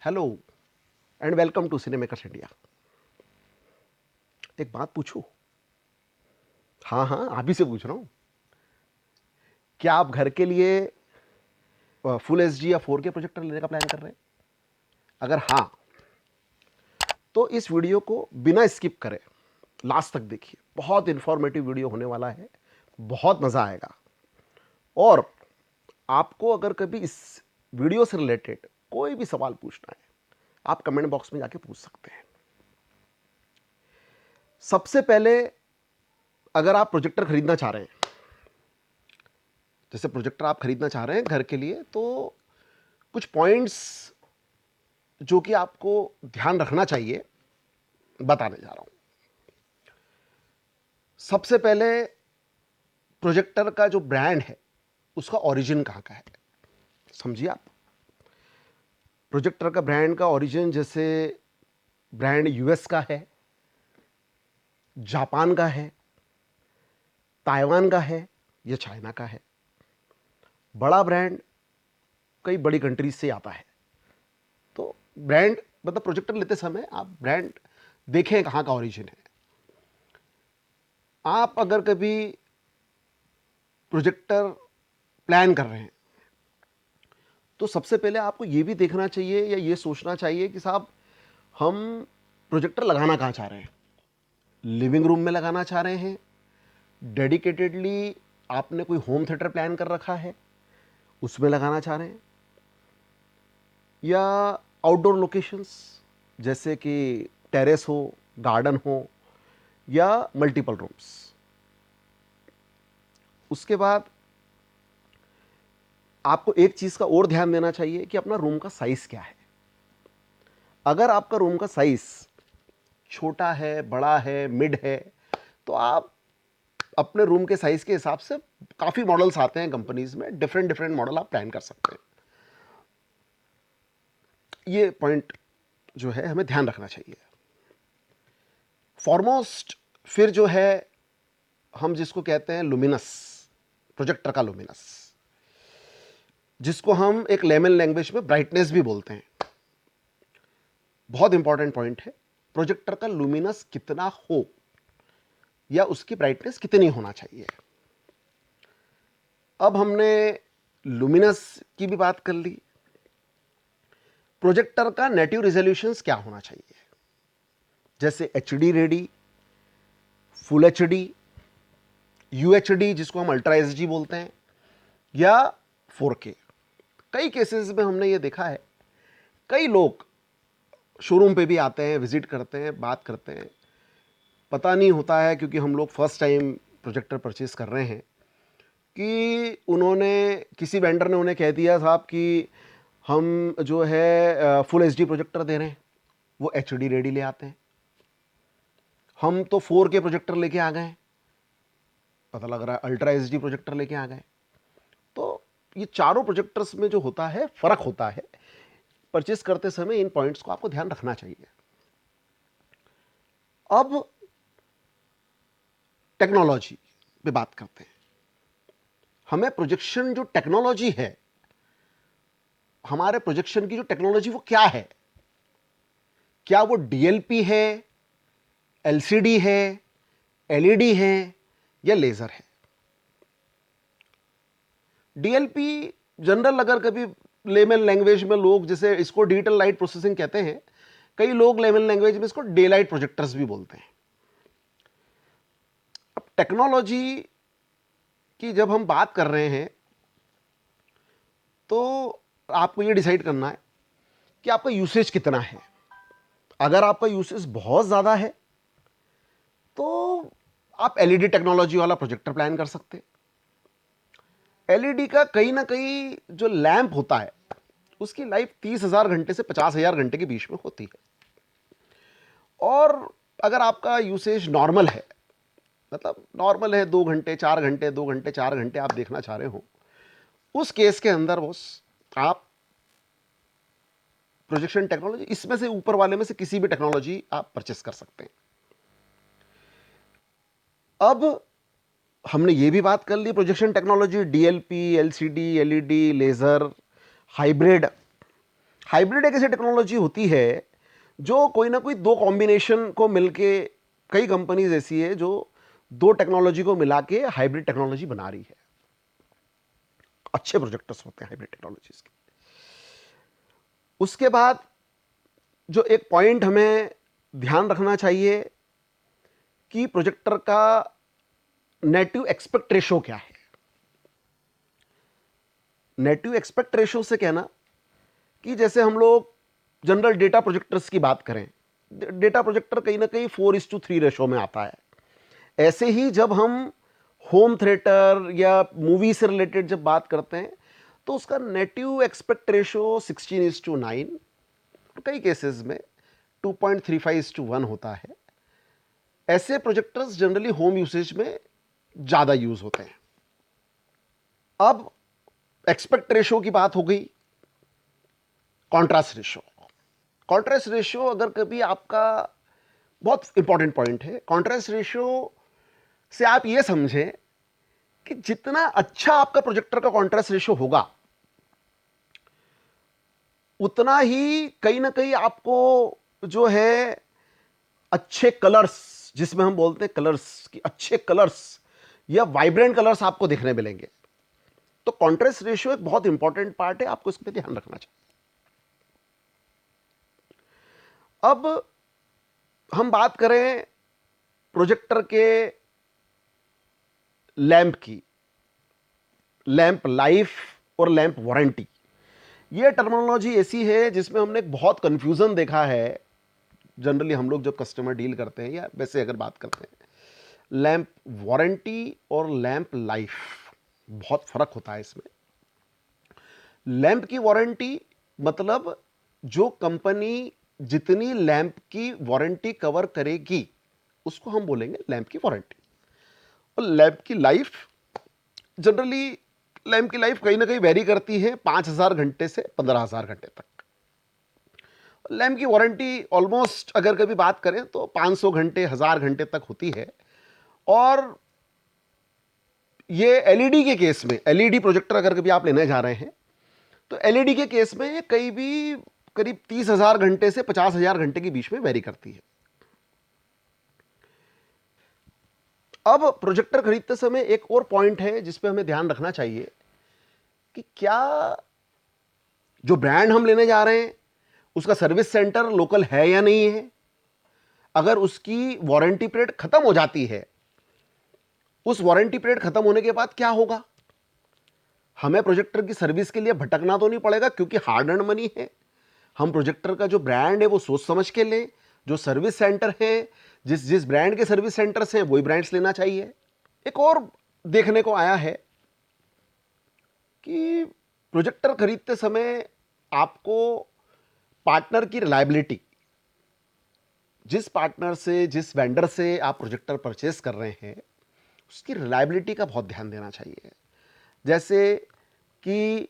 Hello and welcome to cinemakers India. एक बात पूछूं? हाँ हाँ, आप ही से पूछ रहा हूं। क्या आप घर के लिए फुल एचडी या 4K प्रोजेक्टर लेने का प्लान कर रहे हैं? अगर हाँ, तो इस वीडियो को बिना स्किप करें लास्ट तक देखिए। बहुत इंफॉर्मेटिव वीडियो होने वाला है, बहुत मज़ा आएगा। और आपको अगर कभी इस वीडियो से रिलेटेड कोई भी सवाल पूछना है, आप कमेंट बॉक्स में जाके पूछ सकते हैं। सबसे पहले, अगर आप प्रोजेक्टर खरीदना चाह रहे हैं, जैसे प्रोजेक्टर आप खरीदना चाह रहे हैं घर के लिए, तो कुछ पॉइंट्स जो कि आपको ध्यान रखना चाहिए बताने जा रहा हूं। सबसे पहले, प्रोजेक्टर का जो ब्रांड है उसका ओरिजिन कहां का है, समझिए आप। प्रोजेक्टर का ब्रांड का ओरिजिन, जैसे ब्रांड यूएस का है, जापान का है, ताइवान का है या चाइना का है। बड़ा ब्रांड कई बड़ी कंट्रीज से आता है। तो ब्रांड मतलब प्रोजेक्टर लेते समय आप ब्रांड देखें कहां का ओरिजिन है। आप अगर कभी प्रोजेक्टर प्लान कर रहे हैं तो सबसे पहले आपको यह भी देखना चाहिए या ये सोचना चाहिए कि साहब, हम प्रोजेक्टर लगाना कहां चाह रहे हैं। लिविंग रूम में लगाना चाह रहे हैं, डेडिकेटेडली आपने कोई होम थिएटर प्लान कर रखा है उसमें लगाना चाह रहे हैं, या आउटडोर लोकेशंस जैसे कि टेरेस हो, गार्डन हो, या मल्टीपल रूम्स। उसके बाद आपको एक चीज का और ध्यान देना चाहिए कि अपना रूम का साइज क्या है। अगर आपका रूम का साइज छोटा है, बड़ा है, मिड है, तो आप अपने रूम के साइज के हिसाब से, काफी मॉडल्स आते हैं कंपनीज में, डिफरेंट डिफरेंट मॉडल आप प्लान कर सकते हैं। ये पॉइंट जो है हमें ध्यान रखना चाहिए। फॉरमोस्ट फिर जो है, हम जिसको कहते हैं लुमिनस, प्रोजेक्टर का लुमिनस, जिसको हम एक लेमन लैंग्वेज में ब्राइटनेस भी बोलते हैं। बहुत इंपॉर्टेंट पॉइंट है, प्रोजेक्टर का लुमिनस कितना हो या उसकी ब्राइटनेस कितनी होना चाहिए। अब हमने लुमिनस की भी बात कर ली। प्रोजेक्टर का नेटिव रिजोल्यूशन क्या होना चाहिए, जैसे HD ready, full HD, UHD जिसको हम अल्ट्रा एचडी बोलते हैं, या 4K। कई केसेस में हमने ये देखा है, कई लोग शोरूम पे भी आते हैं, विजिट करते हैं, बात करते हैं, पता नहीं होता है क्योंकि हम लोग फर्स्ट टाइम प्रोजेक्टर परचेज कर रहे हैं, कि उन्होंने, किसी वेंडर ने उन्हें कह दिया साहब कि हम जो है फुल एचडी प्रोजेक्टर दे रहे हैं, वो एचडी रेडी ले आते हैं। हम तो 4K प्रोजेक्टर लेके आ गए, पता लग रहा है अल्ट्रा एचडी प्रोजेक्टर लेके आ गए। तो ये चारों प्रोजेक्टर्स में जो होता है फर्क होता है। परचेस करते समय इन पॉइंट्स को आपको ध्यान रखना चाहिए। अब टेक्नोलॉजी पे बात करते हैं। हमें प्रोजेक्शन जो टेक्नोलॉजी है, हमारे प्रोजेक्शन की जो टेक्नोलॉजी वो क्या है, क्या वो डीएलपी है, एलसीडी है, एलईडी है, या लेजर है। डीएलपी जनरल, अगर कभी लेमन लैंग्वेज में लोग जैसे इसको डिजिटल लाइट प्रोसेसिंग कहते हैं, कई लोग लेमन लैंग्वेज में इसको डे लाइट प्रोजेक्टर्स भी बोलते हैं। अब टेक्नोलॉजी की जब हम बात कर रहे हैं तो आपको ये डिसाइड करना है कि आपका यूसेज कितना है। अगर आपका यूसेज बहुत ज्यादा है तो आप एलईडी टेक्नोलॉजी वाला प्रोजेक्टर प्लान कर सकते हैं। एलईडी का कहीं ना कहीं जो लैंप होता है उसकी लाइफ 30,000 घंटे से 50,000 घंटे के बीच में होती है। और अगर आपका यूसेज नॉर्मल है, मतलब नॉर्मल है 2 घंटे 4 घंटे, 2 घंटे 4 घंटे आप देखना चाह रहे हो, उस केस के अंदर बस आप प्रोजेक्शन टेक्नोलॉजी, इसमें से ऊपर वाले में से किसी भी टेक्नोलॉजी आप परचेस कर सकते हैं। अब हमने ये भी बात कर ली projection technology, DLP, LCD, LED, laser, hybrid. Hybrid एक ऐसी टेक्नोलॉजी होती है जो कोई ना कोई दो कॉम्बिनेशन को मिलके, कई कंपनीज ऐसी है जो दो टेक्नोलॉजी को मिला के हाइब्रिड टेक्नोलॉजी बना रही है। अच्छे प्रोजेक्टर्स होते हैं हाइब्रिड टेक्नोलॉजीज के। उसके बाद जो एक पॉइंट हमें ध्यान रखना चाहिए कि प्रोजेक्टर का नेटिव एक्सपेक्ट रेशो क्या है। नेटिव एक्सपेक्ट रेशो से कहना कि जैसे हम लोग जनरल डेटा प्रोजेक्टर्स की बात करें, डेटा प्रोजेक्टर कहीं ना कहीं 4:3 रेशो में आता है। ऐसे ही जब हम होम थिएटर या मूवी से रिलेटेड जब बात करते हैं तो उसका नेटिव एक्सपेक्ट रेशो 16:9, कई केसेस में 2.35:1 होता है। ऐसे प्रोजेक्टर्स जनरली होम यूसेज में ज्यादा यूज होते हैं। अब एक्सपेक्ट रेशो की बात हो गई। कॉन्ट्रास्ट रेशो, कॉन्ट्रास्ट रेशो अगर कभी आपका, बहुत इंपॉर्टेंट पॉइंट है। कॉन्ट्रास्ट रेशो से आप यह समझें कि जितना अच्छा आपका प्रोजेक्टर का कॉन्ट्रास्ट रेशो होगा उतना ही कहीं ना कहीं आपको जो है अच्छे कलर्स, जिसमें हम बोलते हैं कलर्स कि अच्छे कलर्स या वाइब्रेंट कलर्स आपको देखने मिलेंगे। तो कॉन्ट्रास्ट रेशियो एक बहुत इंपॉर्टेंट पार्ट है, आपको इस पर ध्यान रखना चाहिए। अब हम बात करें प्रोजेक्टर के लैंप की, लैंप लाइफ और लैंप वारंटी। यह टर्मिनोलॉजी ऐसी है जिसमें हमने एक बहुत कंफ्यूजन देखा है। जनरली हम लोग जब कस्टमर डील करते हैं या वैसे अगर बात करते हैं, लैंप वारंटी और लैंप लाइफ, बहुत फर्क होता है इसमें। लैंप की वारंटी मतलब जो कंपनी जितनी लैंप की वारंटी कवर करेगी उसको हम बोलेंगे लैंप की वारंटी। और लैंप की लाइफ, जनरली लैंप की लाइफ कहीं ना कहीं वेरी करती है 5,000 घंटे से 15,000 घंटे तक। लैंप की वारंटी ऑलमोस्ट अगर कभी बात करें तो 500 घंटे 1000 घंटे तक होती है। और ये एलईडी के केस में, एलईडी प्रोजेक्टर अगर कभी आप लेने जा रहे हैं तो एलईडी के केस में ये कई भी करीब 30,000 घंटे से 50,000 घंटे के बीच में वेरी करती है। अब प्रोजेक्टर खरीदते समय एक और पॉइंट है जिस पे हमें ध्यान रखना चाहिए कि क्या जो ब्रांड हम लेने जा रहे हैं उसका सर्विस सेंटर लोकल है या नहीं है। अगर उसकी वारंटी पीरियड खत्म हो जाती है, उस वारंटी पीरियड खत्म होने के बाद क्या होगा। हमें प्रोजेक्टर की सर्विस के लिए भटकना तो नहीं पड़ेगा क्योंकि हार्ड अर्न मनी है। हम प्रोजेक्टर का जो ब्रांड है वो सोच समझ के लें। जो सर्विस सेंटर है, जिस जिस ब्रांड के सर्विस सेंटर्स हैं वही ब्रांड्स लेना चाहिए। एक और देखने को आया है कि प्रोजेक्टर खरीदते समय आपको पार्टनर की रिलायबिलिटी, जिस पार्टनर से, जिस वेंडर से आप प्रोजेक्टर परचेस कर रहे हैं उसकी रिलायबिलिटी का बहुत ध्यान देना चाहिए। जैसे कि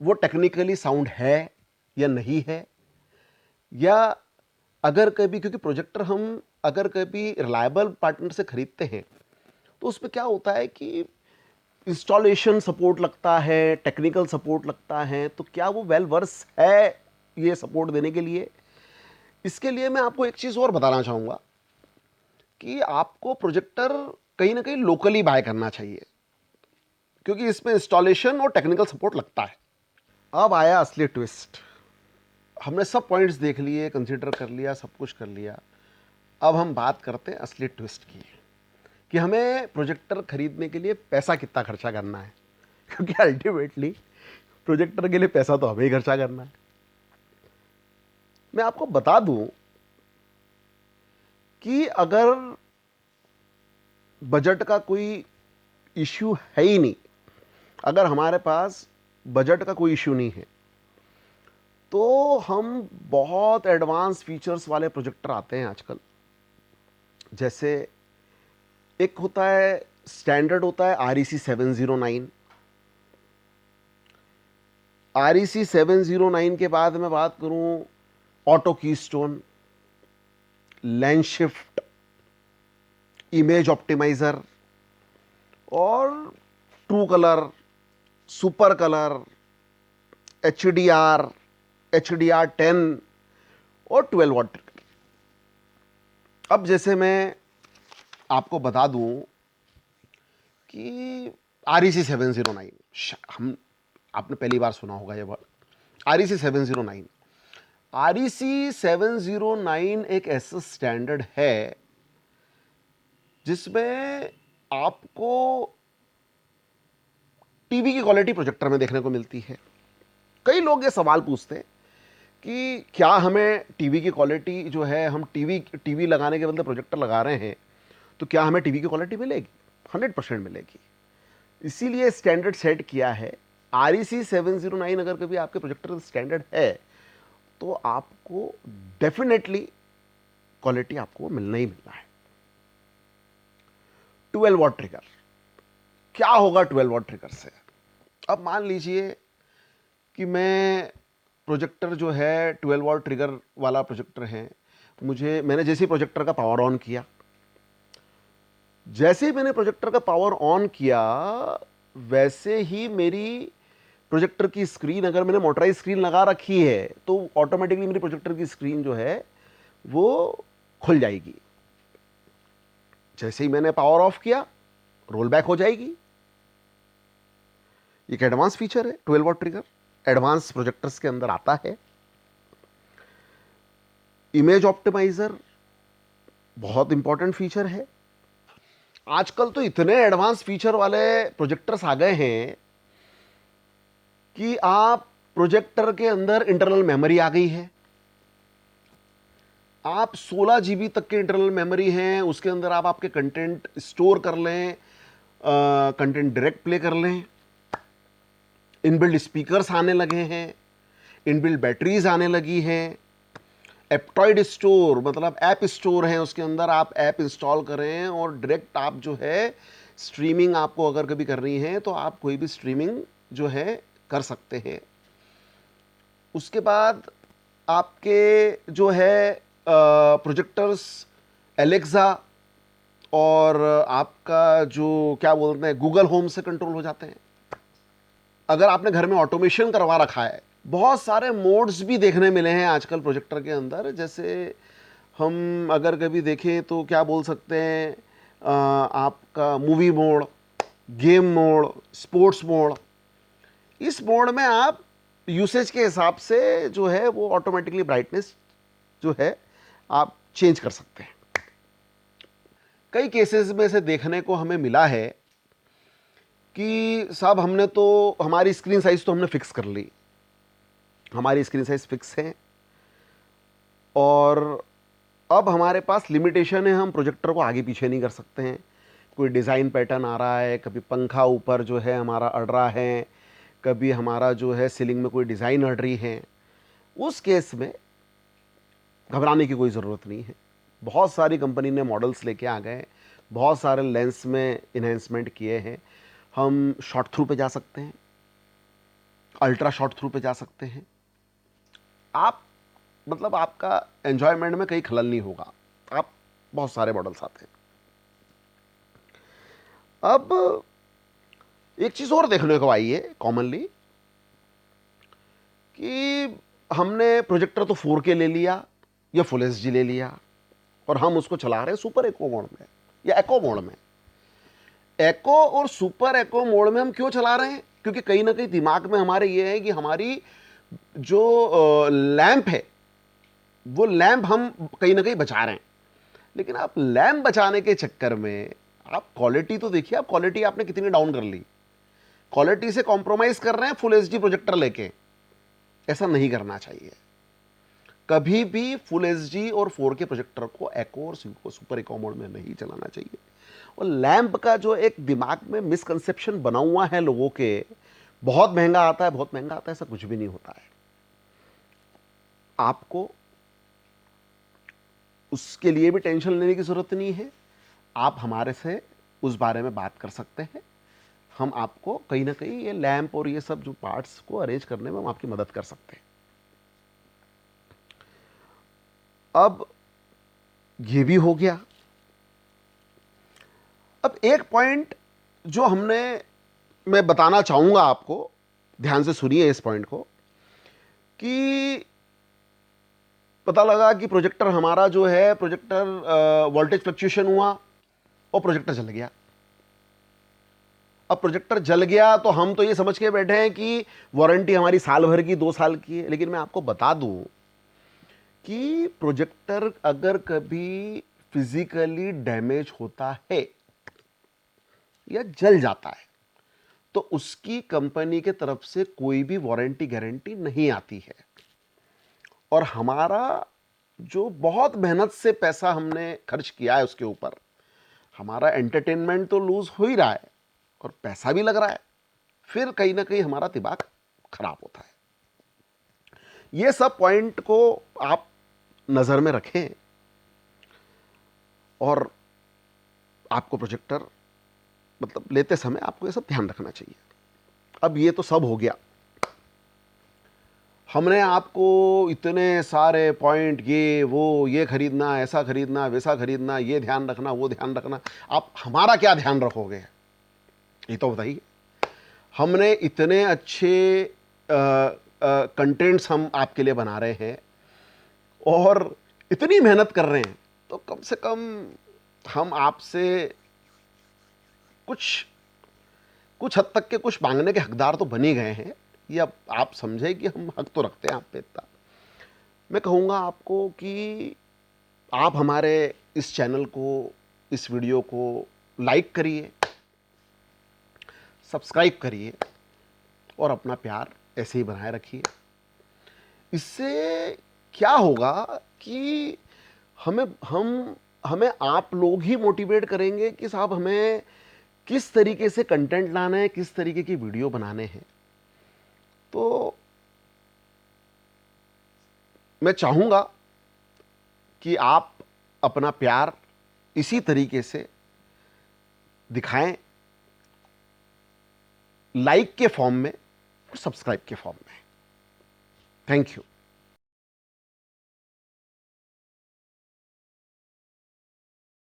वो टेक्निकली साउंड है या नहीं है, या अगर कभी, क्योंकि प्रोजेक्टर हम अगर कभी रिलायबल पार्टनर से खरीदते हैं तो उसमें क्या होता है कि इंस्टॉलेशन सपोर्ट लगता है, टेक्निकल सपोर्ट लगता है, तो क्या वो वेल वर्स है ये सपोर्ट देने के लिए। इसके लिए मैं आपको एक चीज़ और बताना चाहूँगा कि आपको प्रोजेक्टर कहीं ना कहीं लोकली बाय करना चाहिए क्योंकि इसमें इंस्टॉलेशन और टेक्निकल सपोर्ट लगता है। अब आया असली ट्विस्ट। हमने सब पॉइंट्स देख लिए, कंसीडर कर लिया, सब कुछ कर लिया। अब हम बात करते हैं असली ट्विस्ट की कि हमें प्रोजेक्टर खरीदने के लिए पैसा कितना खर्चा करना है, क्योंकि अल्टीमेटली प्रोजेक्टर के लिए पैसा तो हमें ही खर्चा करना है। मैं आपको बता दूं कि अगर बजट का कोई इश्यू है ही नहीं, अगर हमारे पास बजट का कोई इश्यू नहीं है, तो हम बहुत एडवांस फीचर्स वाले प्रोजेक्टर आते हैं आजकल। जैसे एक होता है स्टैंडर्ड, होता है REC 709। REC 709 के बाद मैं बात करूं auto keystone, lens shift, image optimizer और true colour, super colour, HDR, HDR10 और 12 वॉट ट्रिगर। अब जैसे मैं आपको बता दूं कि REC709, हम आपने पहली बार सुना होगा ये वर्ड, REC709। REC709 एक ऐसा स्टैंडर्ड है जिसमें आपको टीवी की क्वालिटी प्रोजेक्टर में देखने को मिलती है। कई लोग ये सवाल पूछते हैं कि क्या हमें टीवी की क्वालिटी जो है, हम टीवी लगाने के बदले प्रोजेक्टर लगा रहे हैं, तो क्या हमें टीवी की क्वालिटी मिलेगी? 100% मिलेगी। इसीलिए स्टैंडर्ड सेट किया है। REC709 अगर कभी आपके प्रोजेक्टर स्टैंडर्ड है तो आपको डेफिनेटली क्वालिटी आपको मिलना ही मिलना है। 12 वॉट ट्रिगर, क्या होगा 12 वॉट ट्रिगर से? अब मान लीजिए कि मैं प्रोजेक्टर जो है 12 वॉट ट्रिगर वाला प्रोजेक्टर है, मैंने जैसे ही प्रोजेक्टर का पावर ऑन किया, जैसे ही मैंने प्रोजेक्टर का पावर ऑन किया वैसे ही मेरी प्रोजेक्टर की स्क्रीन, अगर मैंने मोटराइज स्क्रीन लगा रखी है तो ऑटोमेटिकली मेरी प्रोजेक्टर की स्क्रीन जो है वो खुल जाएगी। जैसे ही मैंने पावर ऑफ किया रोल बैक हो जाएगी। एक एडवांस फीचर है 12 वॉट ट्रिगर, एडवांस प्रोजेक्टर्स के अंदर आता है। इमेज ऑप्टिमाइजर बहुत इंपॉर्टेंट फीचर है। आजकल तो इतने एडवांस फीचर वाले प्रोजेक्टर्स आ गए हैं कि आप प्रोजेक्टर के अंदर इंटरनल मेमोरी आ गई है। आप 16 GB तक के इंटरनल मेमोरी हैं, उसके अंदर आप आपके कंटेंट स्टोर कर लें, कंटेंट डायरेक्ट प्ले कर लें। इनबिल्ड स्पीकर्स आने लगे हैं, इनबिल्ड बैटरीज आने लगी हैं। एप्टॉइड स्टोर मतलब ऐप स्टोर है, उसके अंदर आप ऐप इंस्टॉल करें और डायरेक्ट आप जो है स्ट्रीमिंग आपको अगर कभी करनी है तो आप कोई भी स्ट्रीमिंग जो है कर सकते हैं। उसके बाद आपके जो है प्रोजेक्टर्स एलेक्सा और आपका जो क्या बोलते हैं गूगल होम से कंट्रोल हो जाते हैं। अगर आपने घर में ऑटोमेशन करवा रखा है, बहुत सारे मोड्स भी देखने मिले हैं आजकल प्रोजेक्टर के अंदर। जैसे हम अगर कभी देखें तो क्या बोल सकते हैं, आपका movie mode, game mode, sports mode. इस मोड में आप यूसेज के हिसाब से जो है वो ऑटोमेटिकली ब्राइटनेस जो है आप चेंज कर सकते हैं। कई केसेस में से देखने को हमें मिला है कि साहब हमने तो हमारी स्क्रीन साइज तो हमने फिक्स कर ली, हमारी स्क्रीन साइज फिक्स है और अब हमारे पास लिमिटेशन है, हम प्रोजेक्टर को आगे पीछे नहीं कर सकते हैं। कोई डिज़ाइन पैटर्न आ रहा है, कभी पंखा ऊपर जो है हमारा अड़ रहा है, कभी हमारा जो है सीलिंग में कोई डिज़ाइन अड़ रही है। उस केस में घबराने की कोई ज़रूरत नहीं है। बहुत सारी कंपनी ने मॉडल्स लेके आ गए, बहुत सारे लेंस में इन्हेंसमेंट किए हैं। हम शॉर्ट थ्रू पे जा सकते हैं, अल्ट्रा शॉर्ट थ्रू पे जा सकते हैं। आप मतलब आपका एंजॉयमेंट में कहीं खलल नहीं होगा। आप बहुत सारे मॉडल्स आते हैं। अब एक चीज़ और देखने को आई है कॉमनली कि हमने प्रोजेक्टर तो 4K ले लिया या फुल एचडी ले लिया और हम उसको चला रहे हैं सुपर एको मोड में या एको मोड में। एको और सुपर एको मोड में हम क्यों चला रहे हैं? क्योंकि कहीं ना कहीं दिमाग में हमारे ये है कि हमारी जो लैंप है वो लैंप हम कहीं ना कहीं बचा रहे हैं। लेकिन आप लैंप बचाने के चक्कर में आप क्वालिटी तो देखिए, आप क्वालिटी आपने कितनी डाउन कर ली। क्वालिटी से कॉम्प्रोमाइज कर रहे हैं फुल एचडी प्रोजेक्टर लेके। ऐसा नहीं करना चाहिए। कभी भी फुल एचडी और 4K प्रोजेक्टर को एको और सुपर एको मोड में नहीं चलाना चाहिए। और लैंप का जो एक दिमाग में मिसकंसेप्शन बना हुआ है लोगों के, बहुत महंगा आता है, बहुत महंगा आता है, ऐसा कुछ भी नहीं होता है। आपको उसके लिए भी टेंशन लेने की जरूरत नहीं है। आप हमारे से उस बारे में बात कर सकते हैं। हम आपको कहीं ना कहीं ये लैंप और ये सब जो पार्ट्स को अरेंज करने में हम आपकी मदद कर सकते हैं। अब ये भी हो गया। अब एक पॉइंट जो मैं बताना चाहूंगा आपको, ध्यान से सुनिए इस पॉइंट को, कि पता लगा कि प्रोजेक्टर हमारा जो है, प्रोजेक्टर वोल्टेज फ्लक्चुएशन हुआ और प्रोजेक्टर जल गया। अब प्रोजेक्टर जल गया तो हम तो ये समझ के बैठे हैं कि वारंटी हमारी साल भर की, 2 साल की है। लेकिन मैं आपको बता दूं कि प्रोजेक्टर अगर कभी फिजिकली डैमेज होता है या जल जाता है तो उसकी कंपनी के तरफ से कोई भी वारंटी गारंटी नहीं आती है। और हमारा जो बहुत मेहनत से पैसा हमने खर्च किया है उसके ऊपर, हमारा एंटरटेनमेंट तो लूज हो ही रहा है और पैसा भी लग रहा है, फिर कहीं ना कहीं हमारा दिमाग खराब होता है। ये सब पॉइंट को आप नजर में रखें और आपको प्रोजेक्टर मतलब लेते समय आपको ये सब ध्यान रखना चाहिए। अब ये तो सब हो गया, हमने आपको इतने सारे पॉइंट, ये वो, ये खरीदना, ऐसा खरीदना, वैसा खरीदना, ये ध्यान रखना, वो ध्यान रखना, आप हमारा क्या ध्यान रखोगे ये तो बताइए। हमने इतने अच्छे कंटेंट्स हम आपके लिए बना रहे हैं और इतनी मेहनत कर रहे हैं, तो कम से कम हम आपसे कुछ कुछ हद तक के कुछ मांगने के हकदार तो बन ही गए हैं। ये अब आप समझे कि हम हक तो रखते हैं आप पे इतना। मैं कहूँगा आपको कि आप हमारे इस चैनल को, इस वीडियो को लाइक करिए, सब्सक्राइब करिए और अपना प्यार ऐसे ही बनाए रखिए। इससे क्या होगा कि हमें आप लोग ही मोटिवेट करेंगे कि साहब हमें किस तरीके से कंटेंट लाना है, किस तरीके की वीडियो बनाने हैं। तो मैं चाहूँगा कि आप अपना प्यार इसी तरीके से दिखाएं, लाइक के फॉर्म में और सब्सक्राइब के फॉर्म में। Thank you.